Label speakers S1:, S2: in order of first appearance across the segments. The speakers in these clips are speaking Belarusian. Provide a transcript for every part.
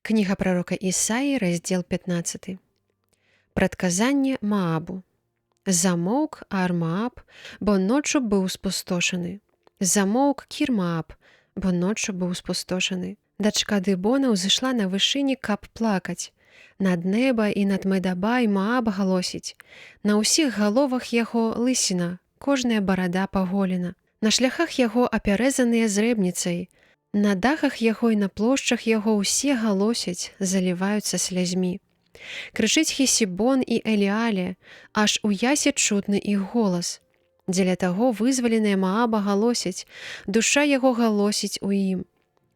S1: Кніга прарока Ісаі, раздзел 15. Прадказанне Маабу. Замоўк Ар-Мааб, бо ноччу быў спустошаны. Замоўк Кір-Мааб, бо ноччу быў спустошаны. Дачка Дыбона ўзышла на вышыні, каб плакаць. Над неба і над Медабай Мааб галосіць. На ўсіх галовах яго лысіна, кожная барада паголена. На шляхах яго апярэзаныя зрэбніцай. На дахах яго і на плошчах яго ўсе галосяць, заліваюцца слязьмі. Крычыць Хесібон і Эліале, аж у ясе чутны іх голас. Дзеля таго вызваленыя Мааба галосяць, душа яго галосіць у ім.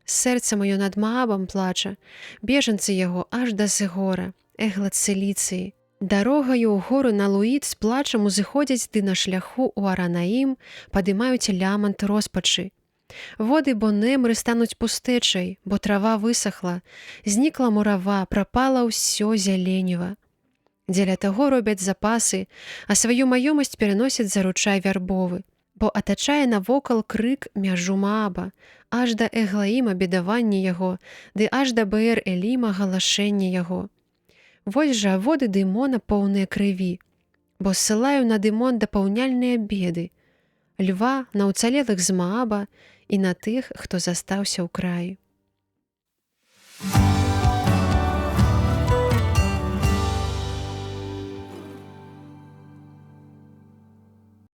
S1: Сэрца маё над Маабам плача, бежанцы яго аж да Зыгора, Эглат-Цыліцыі. Дарогаю ў гору на Луід з плачам узыходзяць ды на шляху ў Аранаім падымаюць лямант роспачы. Воды Бонемры стануць пустэчай, бо трава высахла, знікла мурава, прапала ўсё зяленіва. Дзеля таго робяць запасы, а сваю маёмасць пераносяць за ручай вярбовы, бо атачае навокал крык мяжу Мааба, аж да Эглаіма бедаванне яго, ды аж да Беэр-Эліма галашэнне яго. Вось жа воды Дымона поўныя крыві, бо ссылаю на Дымон дапаўняльныя беды, льва на ўцалелых з Мааба і на тых, хто застаўся ў краі.